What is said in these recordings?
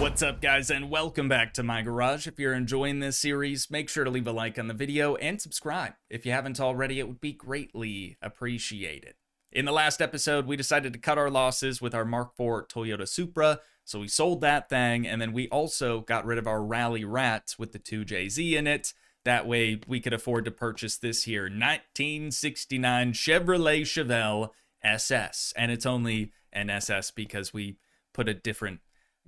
What's up, guys, and welcome back to my garage. If you're enjoying this series, make sure to leave a like on the video and subscribe. If you haven't already, it would be greatly appreciated. In the last episode, we decided to cut our losses with our Mark IV Toyota Supra, so we sold that thing, and then we also got rid of our Rally Rat with the Toogii in it. That way, we could afford to purchase this here 1969 Chevrolet Chevelle SS, and it's only an SS because we put a different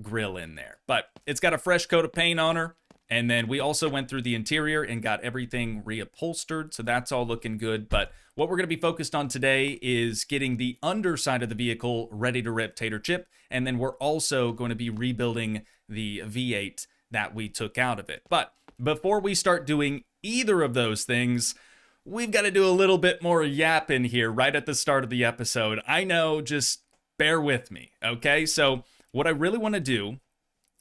grill in there, but it's got a fresh coat of paint on her. And then we also went through the interior and got everything reupholstered, so that's all looking good. But what we're going to be focused on today is getting the underside of the vehicle ready to rip tater chip, and then we're also going to be rebuilding the V8 that we took out of it. But before we start doing either of those things, we've got to do a little bit more yapping here right at the start of the episode. I know, just bear with me, okay? So what I really want to do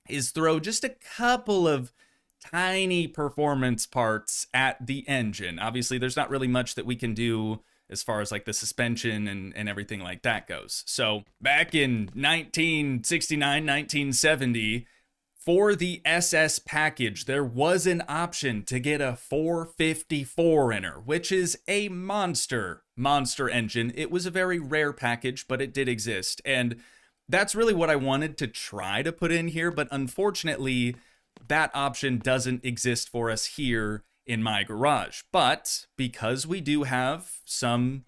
is throw just a couple of tiny performance parts at the engine. Obviously, there's not really much that we can do as far as like the suspension and everything like that goes. So back in 1969, 1970, for the SS package, there was an option to get a 454 in her, which is a monster engine. It was a very rare package, but it did exist. And that's really what I wanted to try to put in here, but unfortunately, that option doesn't exist for us here in my garage. But because we do have some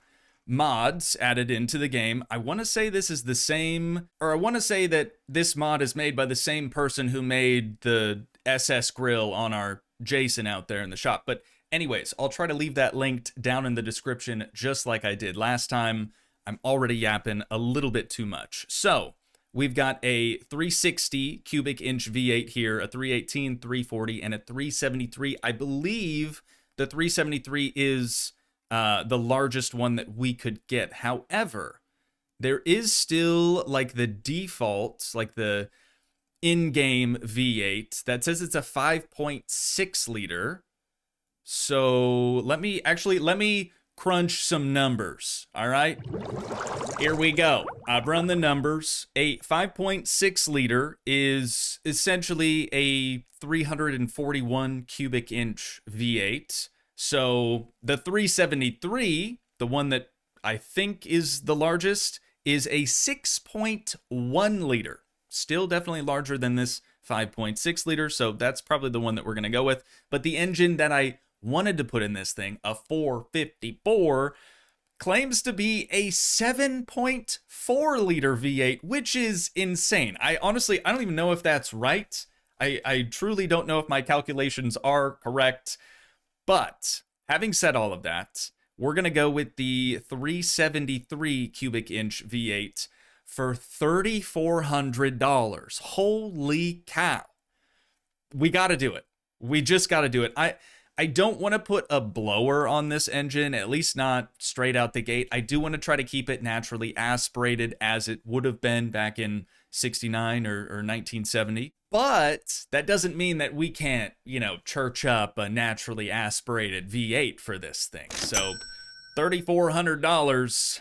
mods added into the game, I want to say this is the same, or I want to say that this mod is made by the same person who made the SS grill on our Jason out there in the shop. But anyways, I'll try to leave that linked down in the description just like I did last time. I'm already yapping a little bit too much. So we've got a 360 cubic inch V8 here, a 318, 340, and a 373. I believe the 373 is the largest one that we could get. However, there is still like the default, like the in-game V8 that says it's a 5.6 liter. So let me crunch some numbers, all right? Here we go. I've run the numbers. A 5.6 liter is essentially a 341 cubic inch V8. So the 373, the one that I think is the largest, is a 6.1 liter. Still definitely larger than this 5.6 liter, so that's probably the one that we're going to go with. But the engine that I wanted to put in this thing, a 454, claims to be a 7.4 liter V8, which is insane. I don't even know if that's right. I truly don't know if my calculations are correct. But having said all of that, we're going to go with the 373 cubic inch V8 for $3,400. Holy cow. We got to do it. We just got to do it. I don't want to put a blower on this engine, at least not straight out the gate. I do want to try to keep it naturally aspirated as it would have been back in 69 or 1970. But that doesn't mean that we can't, church up a naturally aspirated V8 for this thing. So $3,400,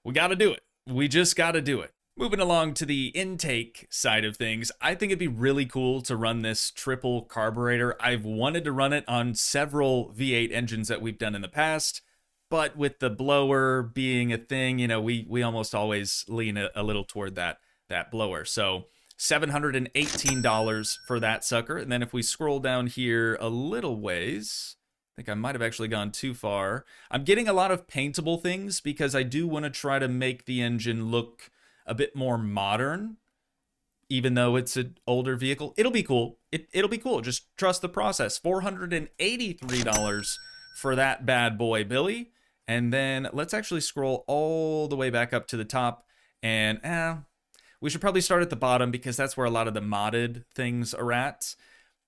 we got to do it. We just got to do it. Moving along to the intake side of things, I think it'd be really cool to run this triple carburetor. I've wanted to run it on several V8 engines that we've done in the past, but with the blower being a thing, we almost always lean a little toward that blower. So $718 for that sucker. And then if we scroll down here a little ways, I think I might have actually gone too far. I'm getting a lot of paintable things because I do want to try to make the engine look a bit more modern, even though it's an older vehicle. It'll be cool. It'll be cool. Just trust the process. $483 for that bad boy, Billy. And then let's actually scroll all the way back up to the top. And we should probably start at the bottom because that's where a lot of the modded things are at.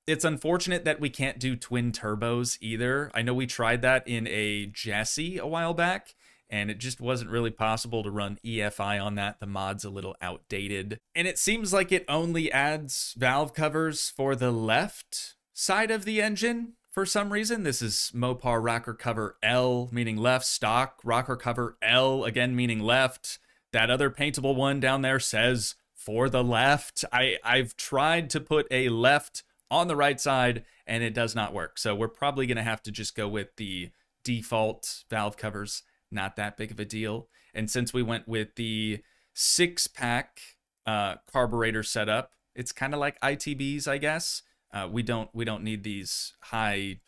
It's unfortunate that we can't do twin turbos either. I know we tried that in a Jesse a while back, and it just wasn't really possible to run EFI on that. The mod's a little outdated. And it seems like it only adds valve covers for the left side of the engine for some reason. This is Mopar rocker cover L, meaning left, stock rocker cover L, again meaning left. That other paintable one down there says for the left. I've tried to put a left on the right side and it does not work. So we're probably going to have to just go with the default valve covers. Not that big of a deal. And since we went with the 6-pack carburetor setup, it's kind of like ITBs, I guess. We don't need these high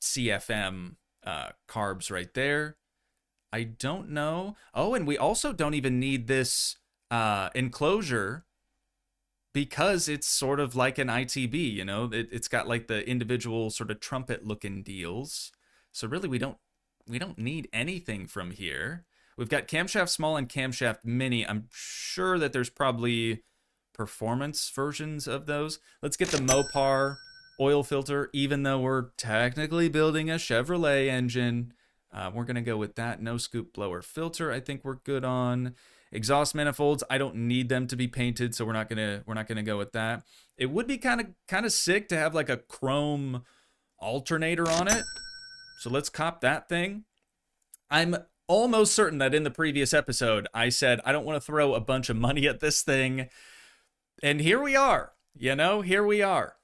CFM carbs right there. I don't know. Oh, and we also don't even need this enclosure because it's sort of like an ITB, you know? It's got like the individual sort of trumpet looking deals. So really we don't need anything from here. We've got camshaft small and camshaft mini. I'm sure that there's probably performance versions of those. Let's get the Mopar oil filter, even though we're technically building a Chevrolet engine. We're gonna go with that. No scoop blower filter, I think we're good on. Exhaust manifolds, I don't need them to be painted, so we're not gonna go with that. It would be kind of sick to have like a chrome alternator on it. So let's cop that thing. I'm almost certain that in the previous episode, I said I don't want to throw a bunch of money at this thing. And here we are, you know, here we are.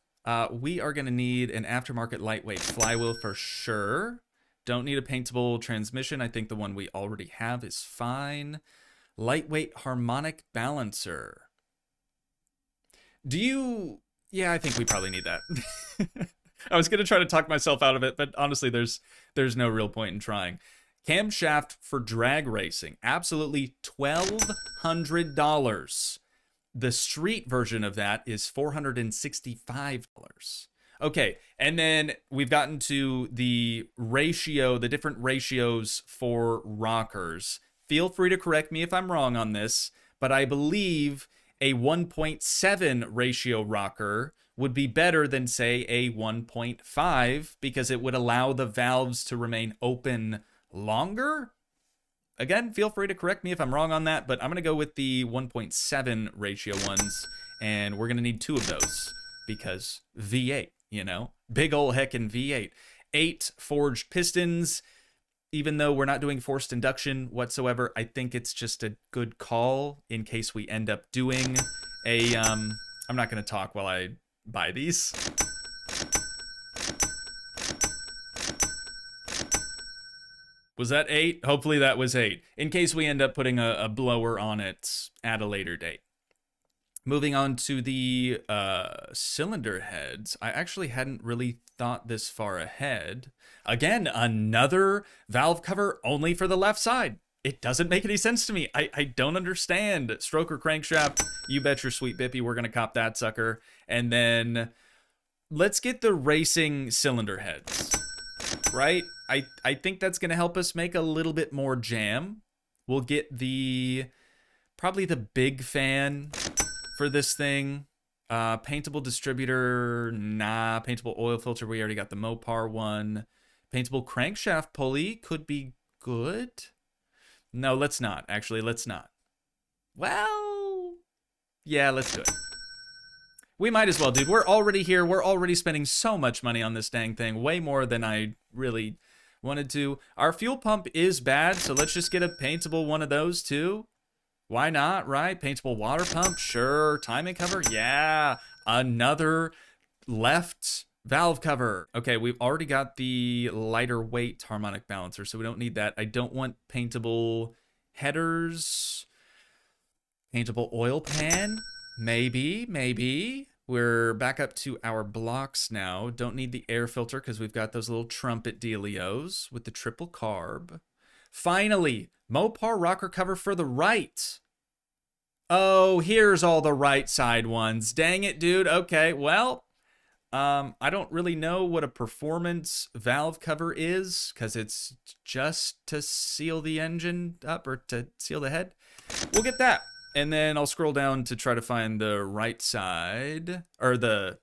We are going to need an aftermarket lightweight flywheel for sure. Don't need a paintable transmission. I think the one we already have is fine. Lightweight harmonic balancer. Yeah, I think we probably need that. I was going to try to talk myself out of it, but honestly, there's no real point in trying. Camshaft for drag racing. Absolutely $1,200. The street version of that is $465. Okay, and then we've gotten to the different ratios for rockers. Feel free to correct me if I'm wrong on this, but I believe a 1.7 ratio rocker would be better than, say, a 1.5 because it would allow the valves to remain open longer. Again, feel free to correct me if I'm wrong on that, but I'm going to go with the 1.7 ratio ones, and we're going to need 2 of those because V8, you know, big ol' heckin' V8. 8 forged pistons. Even though we're not doing forced induction whatsoever, I think it's just a good call in case we end up doing a, I'm not going to talk while I buy these. Was that 8? Hopefully that was 8. In case we end up putting a blower on it at a later date. Moving on to the cylinder heads. I actually hadn't really thought this far ahead. Again, another valve cover only for the left side. It doesn't make any sense to me. I don't understand. Stroker crankshaft, you bet your sweet bippy we're going to cop that sucker. And then let's get the racing cylinder heads, right? I think that's going to help us make a little bit more jam. We'll get probably the big fan for this thing. Paintable distributor, nah. Paintable oil filter, we already got the Mopar one. Paintable crankshaft pulley could be good. No, let's not. Actually, let's not. Well, yeah, let's do it. We might as well, dude. We're already here. We're already spending so much money on this dang thing. Way more than I really wanted to. Our fuel pump is bad, so let's just get a paintable one of those too. Why not, right? Paintable water pump, sure. Timing cover, yeah. Another left valve cover. Okay, we've already got the lighter weight harmonic balancer, so we don't need that. I don't want paintable headers. Paintable oil pan, maybe. We're back up to our blocks now. Don't need the air filter because we've got those little trumpet dealios with the triple carb. Finally, Mopar rocker cover for the right. Oh, here's all the right side ones. Dang it, dude. Okay, well, I don't really know what a performance valve cover is because it's just to seal the engine up or to seal the head. We'll get that. And then I'll scroll down to try to find the right side or the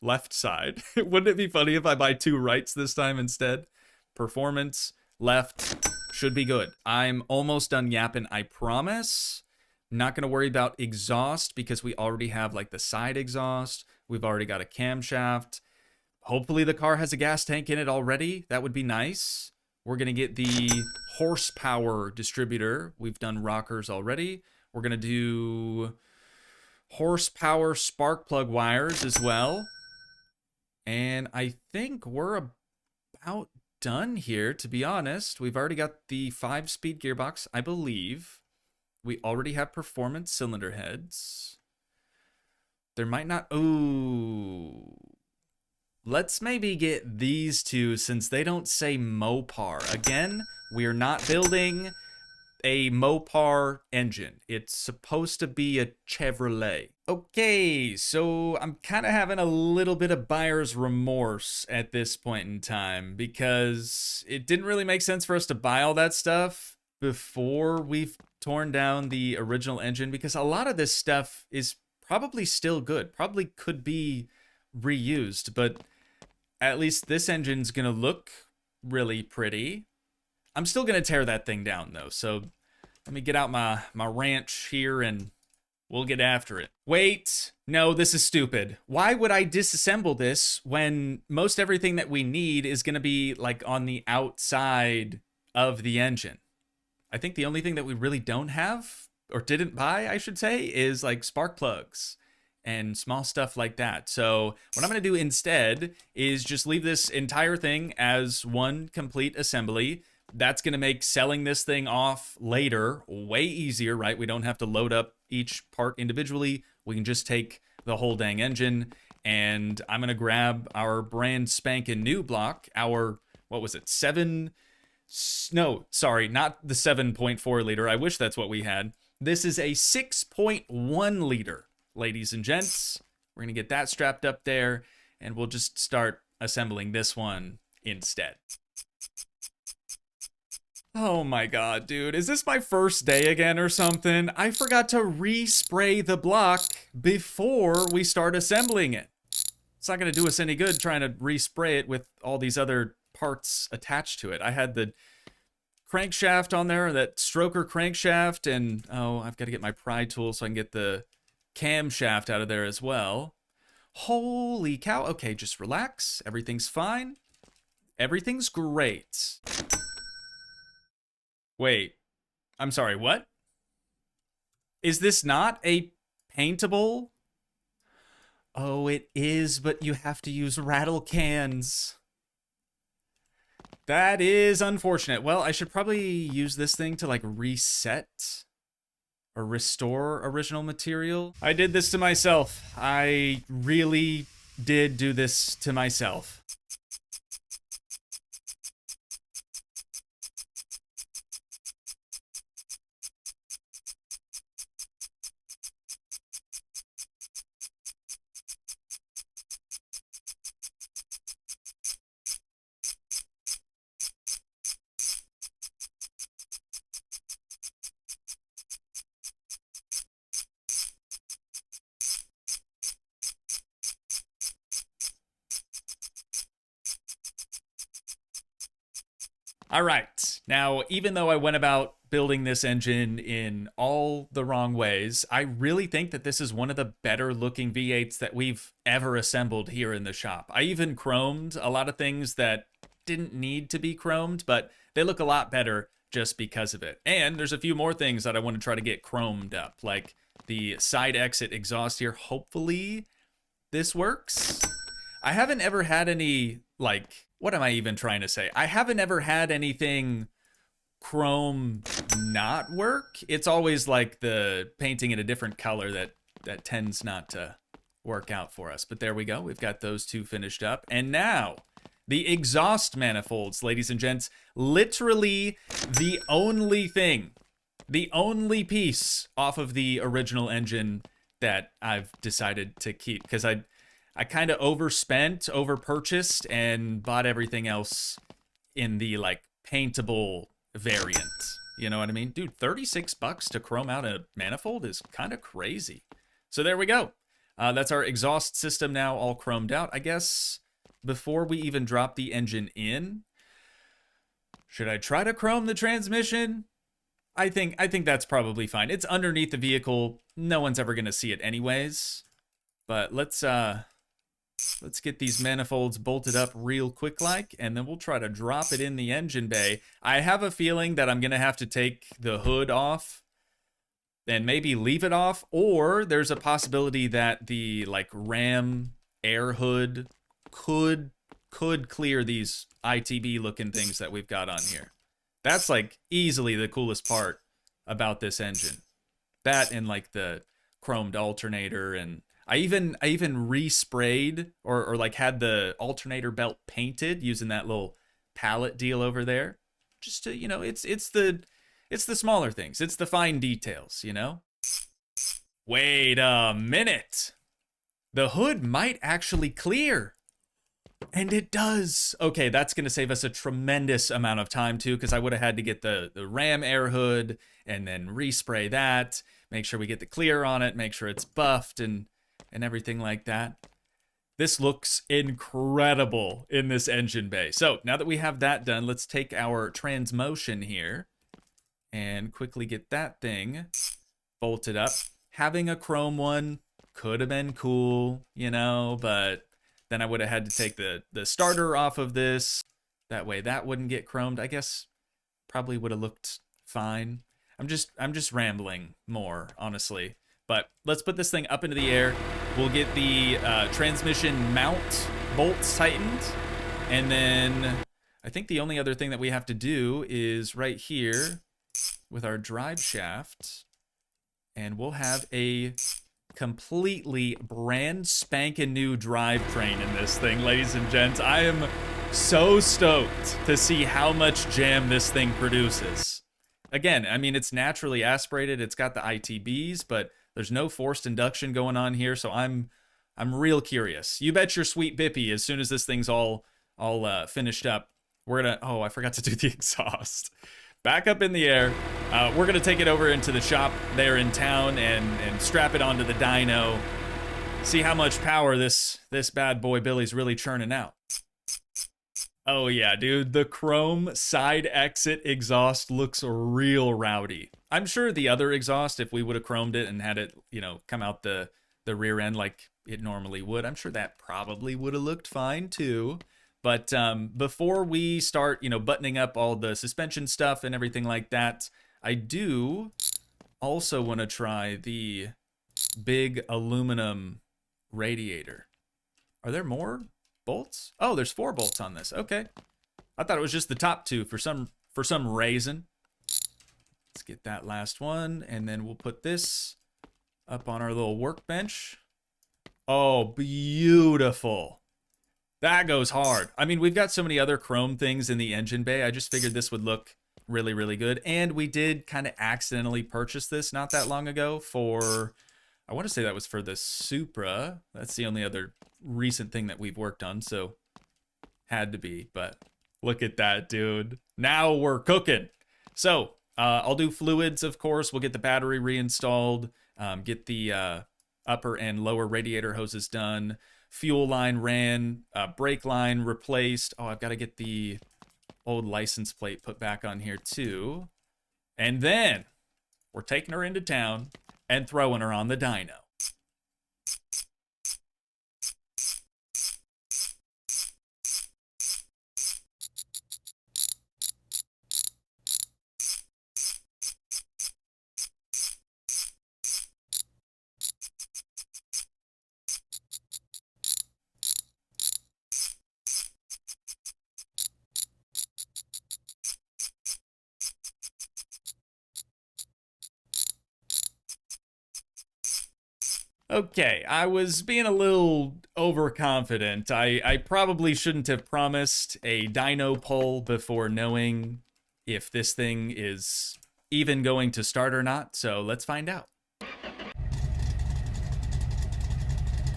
left side. Wouldn't it be funny if I buy 2 rights this time instead? Performance, left, should be good. I'm almost done yapping, I promise. Not going to worry about exhaust because we already have like the side exhaust. We've already got a camshaft. Hopefully the car has a gas tank in it already. That would be nice. We're going to get the horsepower distributor. We've done rockers already. We're going to do horsepower spark plug wires as well. And I think we're about done here, to be honest. We've already got the 5-speed gearbox, I believe. We already have performance cylinder heads. There might not... Ooh. Let's maybe get these two since they don't say Mopar. Again, we're not building a Mopar engine. It's supposed to be a Chevrolet. Okay, so I'm kind of having a little bit of buyer's remorse at this point in time because it didn't really make sense for us to buy all that stuff before we've torn down the original engine, because a lot of this stuff is probably still good, probably could be reused, but at least this engine's gonna look really pretty. I'm still gonna tear that thing down though, so let me get out my wrench here and we'll get after it. Wait, no, this is stupid. Why would I disassemble this when most everything that we need is gonna be like on the outside of the engine? I think the only thing that we really don't have, or didn't buy, I should say, is like spark plugs and small stuff like that. So what I'm gonna do instead is just leave this entire thing as one complete assembly. That's gonna make selling this thing off later way easier, right? We don't have to load up each part individually. We can just take the whole dang engine, and I'm gonna grab our brand spanking new block, our, what was it, no, sorry, not the 7.4 liter. I wish that's what we had. This is a 6.1 liter. Ladies and gents, we're gonna get that strapped up there, and we'll just start assembling this one instead. Oh my god, dude, is this my first day again or something? I forgot to respray the block before we start assembling it. It's not gonna do us any good trying to respray it with all these other parts attached to it. I had the crankshaft on there, that stroker crankshaft, and oh, I've got to get my pry tool so I can get the camshaft out of there as well. Holy cow. Okay, just relax. Everything's fine. Everything's great. Wait, I'm sorry, what? Is this not a paintable? Oh, it is, but you have to use rattle cans. That is unfortunate. Well, I should probably use this thing to like reset or restore original material. I did this to myself. I really did do this to myself. All right, now, even though I went about building this engine in all the wrong ways, I really think that this is one of the better looking V8s that we've ever assembled here in the shop. I even chromed a lot of things that didn't need to be chromed, but they look a lot better just because of it. And there's a few more things that I want to try to get chromed up, like the side exit exhaust here. Hopefully this works. I haven't ever had any, like, what am I even trying to say? I haven't ever had anything chrome not work. It's always like the painting in a different color that tends not to work out for us. But there we go. We've got those two finished up. And now, the exhaust manifolds, ladies and gents. Literally the only thing, the only piece off of the original engine that I've decided to keep. Because I kind of overspent, overpurchased, and bought everything else in the, like, paintable variant. You know what I mean? Dude, 36 bucks to chrome out a manifold is kind of crazy. So there we go. That's our exhaust system now all chromed out. I guess before we even drop the engine in, should I try to chrome the transmission? I think that's probably fine. It's underneath the vehicle. No one's ever going to see it anyways. But let's get these manifolds bolted up real quick like, and then we'll try to drop it in the engine bay. I have a feeling that I'm gonna have to take the hood off and maybe leave it off, or there's a possibility that the like ram air hood could clear these ITB looking things that we've got on here. That's like easily the coolest part about this engine. That and like the chromed alternator, and I even resprayed or like had the alternator belt painted using that little palette deal over there. Just to, you know, it's the smaller things. It's the fine details, you know? Wait a minute. The hood might actually clear. And it does. Okay, that's going to save us a tremendous amount of time too, because I would have had to get the ram air hood and then respray that, make sure we get the clear on it, make sure it's buffed and everything like that. This looks incredible in this engine bay. So now that we have that done, let's take our transmotion here and quickly get that thing bolted up. Having a chrome one could have been cool, you know, but then I would have had to take the starter off of this. That way that wouldn't get chromed. I guess probably would have looked fine. I'm just rambling more, honestly. But let's put this thing up into the air. We'll get the transmission mount bolts tightened. And then I think the only other thing that we have to do is right here with our drive shaft. And we'll have a completely brand spanking new drivetrain in this thing, ladies and gents. I am so stoked to see how much jam this thing produces. Again, I mean, it's naturally aspirated. It's got the ITBs, but there's no forced induction going on here, so I'm real curious. You bet your sweet bippy, as soon as this thing's all finished up, we're gonna, oh, I forgot to do the exhaust. Back up in the air. We're gonna take it over into the shop there in town and strap it onto the dyno. See how much power this bad boy Billy's really churning out. Oh yeah, dude, the chrome side exit exhaust looks real rowdy. I'm sure the other exhaust, if we would have chromed it and had it, you know, come out the rear end like it normally would, I'm sure that probably would have looked fine too. But before we start, you know, buttoning up all the suspension stuff and everything like that, I do also want to try the big aluminum radiator. Are there more bolts? Oh, there's 4 bolts on this. Okay. I thought it was just the top 2 for some reason. Let's get that last one, and then we'll put this up on our little workbench. Oh, beautiful. That goes hard. I mean, we've got so many other chrome things in the engine bay. I just figured this would look really, really good. And we did kind of accidentally purchase this not that long ago for, I want to say that was for the Supra. That's the only other recent thing that we've worked on, so had to be. But look at that, dude. Now we're cooking. So I'll do fluids, of course. We'll get the battery reinstalled, get the upper and lower radiator hoses done, fuel line ran, brake line replaced. Oh, I've got to get the old license plate put back on here too. And then we're taking her into town and throwing her on the dyno. Okay, I was being a little overconfident. I probably shouldn't have promised a dyno pull before knowing if this thing is even going to start or not, so let's find out.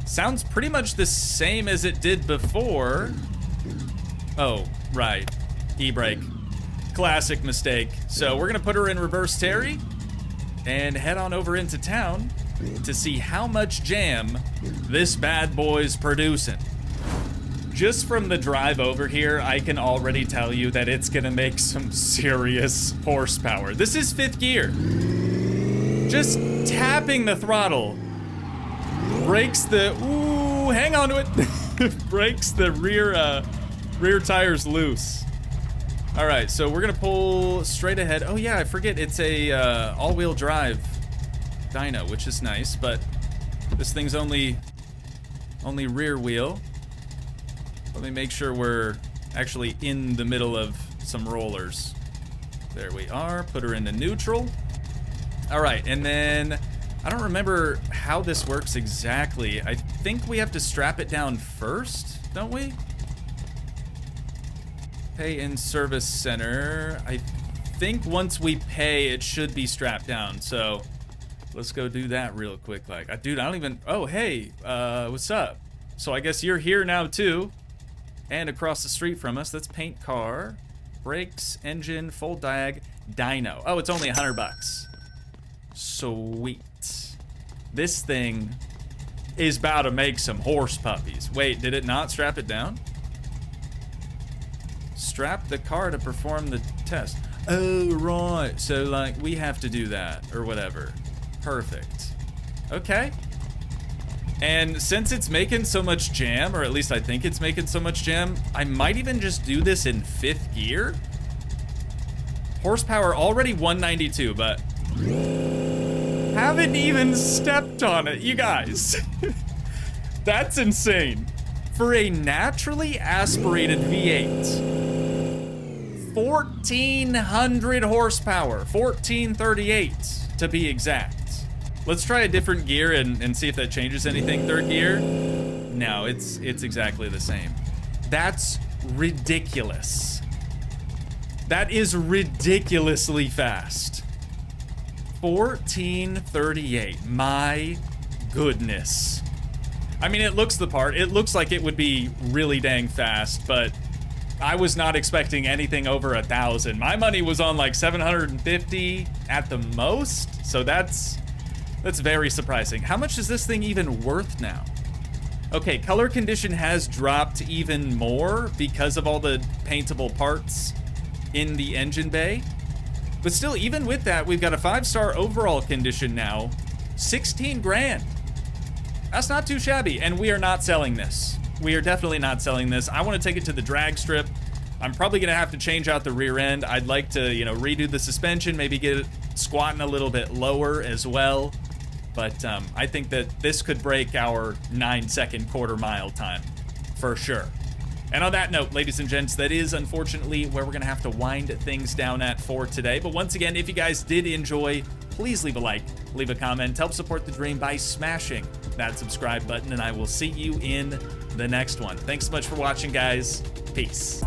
Sounds pretty much the same as it did before. Oh, right. E-brake. Classic mistake. So we're gonna put her in reverse Terry and head on over into town to see how much jam this bad boy's producing. Just from the drive over here, I can already tell you that it's gonna make some serious horsepower. This is 5th gear. Just tapping the throttle breaks the, ooh, hang on to it. Breaks the rear tires loose. All right, so we're gonna pull straight ahead. Oh yeah, I forget it's a all-wheel drive dyno, which is nice, but this thing's only rear wheel. Let me make sure we're actually in the middle of some rollers. There we are. Put her into neutral. All right, and then I don't remember how this works exactly. I think we have to strap it down first, don't we? Pay in service center. I think once we pay, it should be strapped down. So let's go do that real quick. Like, dude, I don't even. Oh, hey, what's up? So I guess you're here now too, and across the street from us. Let's paint car, brakes, engine, full diag, dyno. Oh, it's only $100. Sweet. This thing is about to make some horse puppies. Wait, did it not strap it down? Strap the car to perform the test. Oh, right. So, like, we have to do that or whatever. Perfect. Okay. And since it's making so much jam, or at least I think it's making so much jam, I might even just do this in 5th gear. Horsepower already 192, but haven't even stepped on it, you guys. That's insane. For a naturally aspirated V8, 1,400 horsepower, 1,438 to be exact. Let's try a different gear and see if that changes anything. 3rd gear. No, it's exactly the same. That's ridiculous. That is ridiculously fast. 1,438. My goodness. I mean, it looks the part. It looks like it would be really dang fast, but I was not expecting anything over 1,000. My money was on like 750 at the most, so that's very surprising. How much is this thing even worth now? Okay, color condition has dropped even more because of all the paintable parts in the engine bay. But still, even with that, we've got a 5-star overall condition now. 16 grand. That's not too shabby, and we are not selling this. We are definitely not selling this. I want to take it to the drag strip. I'm probably gonna have to change out the rear end. I'd like to, you know, redo the suspension, maybe get it squatting a little bit lower as well. But I think that this could break our 9-second quarter-mile time, for sure. And on that note, ladies and gents, that is unfortunately where we're gonna have to wind things down at for today. But once again, if you guys did enjoy, please leave a like, leave a comment, help support the dream by smashing that subscribe button, and I will see you in the next one. Thanks so much for watching, guys. Peace.